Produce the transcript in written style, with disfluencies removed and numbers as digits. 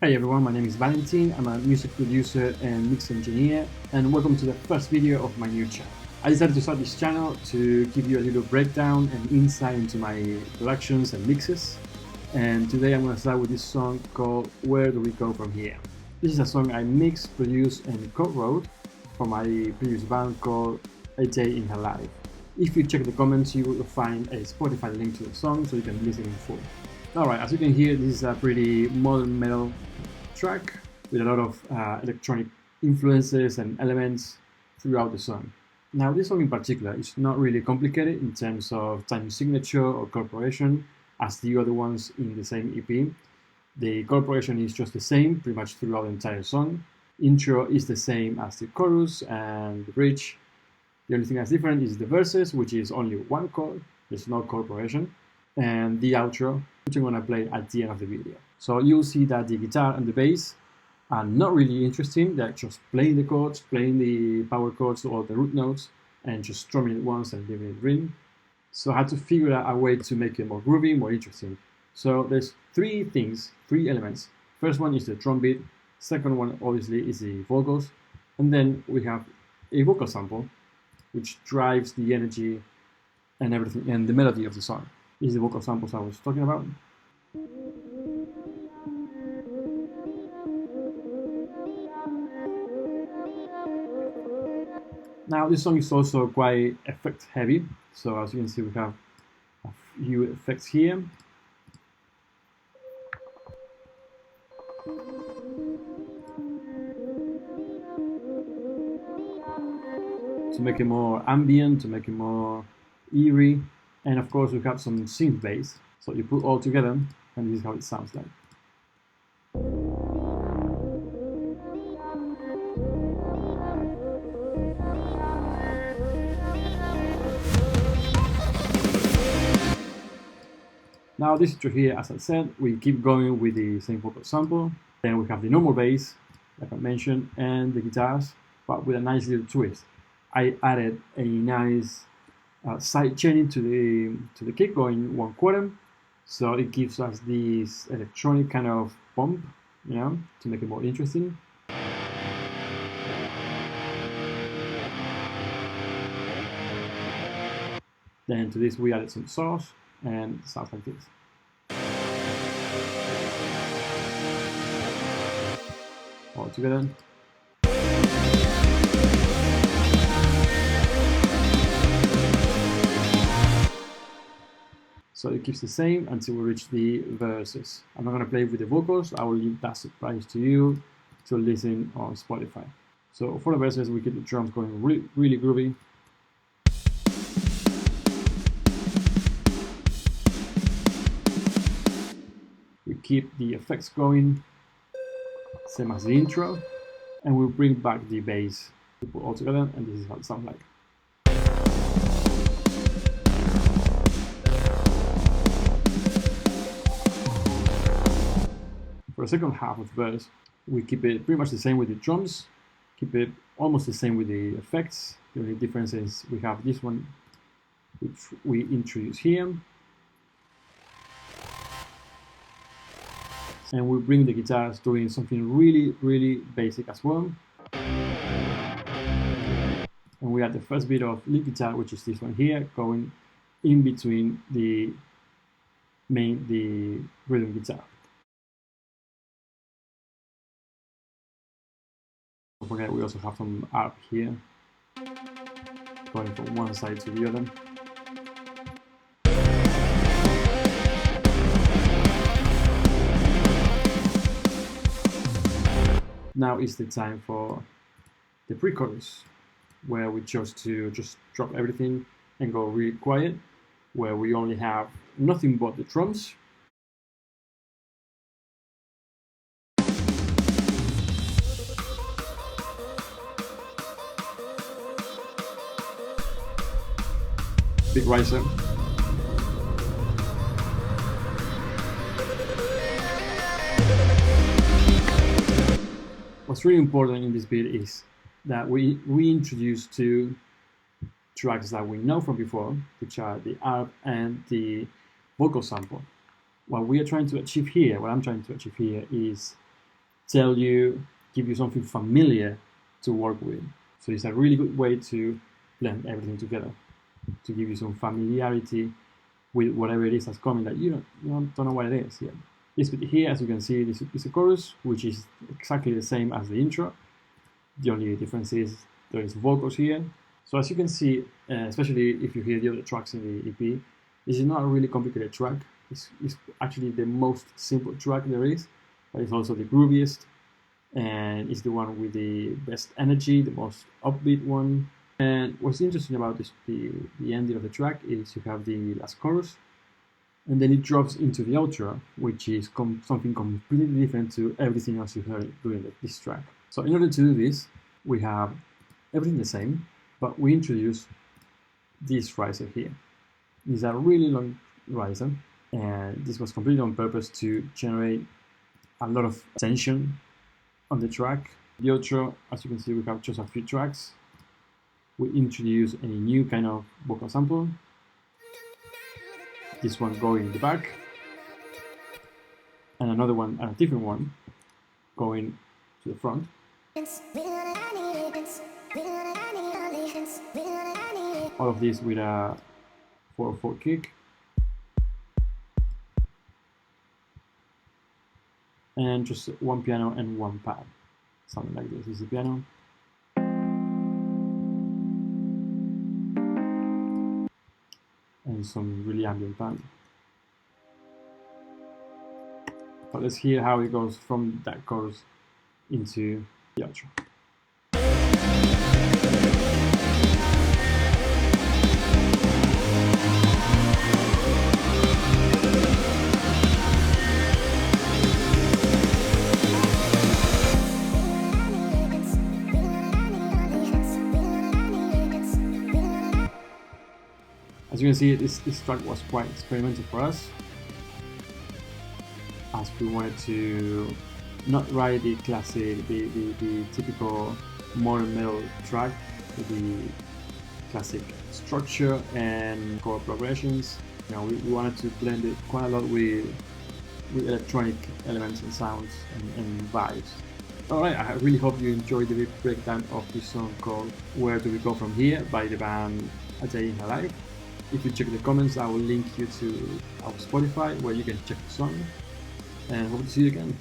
Hey everyone, my name is Valentin. I'm a music producer and mix engineer, and welcome to the first video of my new channel. I decided to start this channel to give you a little breakdown and insight into my productions and mixes. And today I'm going to start with this song called Where Do We Go From Here. This is a song I mixed, produced and co-wrote for my previous band called A Day in Her Life. If you check the comments, you will find a Spotify link to the song so you can listen in full. Alright, as you can hear, this is a pretty modern metal track with a lot of electronic influences and elements throughout the song. Now, this song in particular is not really complicated in terms of time signature or chord progression as the other ones in the same EP. The chord progression is just the same pretty much throughout the entire song. Intro is the same as the chorus and the bridge. The only thing that's different is the verses, which is only one chord. There's no chord progression. And the outro, which I'm going to play at the end of the video. So you'll see that the guitar and the bass are not really interesting. They're just playing the chords, playing the power chords or the root notes, and just strumming it once and leaving it ring. So I had to figure out a way to make it more groovy, more interesting. So there's three elements. First one is the drum beat. Second one, obviously, is the vocals. And then we have a vocal sample, which drives the energy and everything, and the melody of the song. This is the vocal samples I was talking about. Now this song is also quite effect heavy, so as you can see we have a few effects here. To make it more ambient, to make it more eerie. And of course we have some synth bass, so you put all together and this is how it sounds like. Now this intro here, as I said, we keep going with the same vocal sample. Then we have the normal bass, like I mentioned, and the guitars, but with a nice little twist. I added a nice side chaining to the kick going 1/4, so it gives us this electronic kind of bump, you know, to make it more interesting. Then to this we added some sauce, and it sounds like this. All together. So it keeps the same until we reach the verses. I'm not going to play with the vocals. I will leave that surprise to you to listen on Spotify. So for the verses, we keep the drums going really groovy. We keep the effects going, same as the intro, and we'll bring back the bass. We put all together, and this is how it sounds like. For the second half of the verse, we keep it pretty much the same with the drums, keep it almost the same with the effects. The only difference is we have this one, which we introduce here. And we bring the guitars doing something really basic as well. And we add the first bit of lead guitar, which is this one here, going in between the rhythm guitar. Don't forget, we also have some arp here, going from one side to the other. Now is the time for the pre-chorus, where we chose to just drop everything and go really quiet, where we only have nothing but the drums. Big riser. What's really important in this bit is that we introduce two tracks that we know from before, which are the arp and the vocal sample. What we are trying to achieve here, what I'm trying to achieve here, is tell you, give you something familiar to work with. So it's a really good way to blend everything together, to give you some familiarity with whatever it is that's coming that you don't know what it is yet. This bit here, as you can see, this is a chorus, which is exactly the same as the intro. The only difference is there is vocals here. So as you can see, especially if you hear the other tracks in the EP, this is not a really complicated track. It's actually the most simple track there is, but it's also the grooviest, and it's the one with the best energy, the most upbeat one. And what's interesting about this, the ending of the track, is you have the last chorus, and then it drops into the outro, which is something completely different to everything else you heard during this track. So in order to do this, we have everything the same, but we introduce this riser here. It's a really long riser, and this was completely on purpose to generate a lot of tension on the track. The outro, as you can see, we have just a few tracks. We introduce a new kind of vocal sample. This one going in the back, and another one, a different one, going to the front. All of this with a 4/4 kick. And just one piano and one pad. Something like this. This is the piano. And some really ambient pad. But let's hear how it goes from that chorus into the outro. As you can see, this track was quite experimental for us, as we wanted to not write the classic, the typical modern metal track with the classic structure and chord progressions. You know, we wanted to blend it quite a lot with electronic elements and sounds and vibes. Alright, I really hope you enjoyed the breakdown of this song called Where Do We Go From Here by the band A Day in Her Life. If you check the comments, I will link you to our Spotify where you can check the song, and hope to see you again.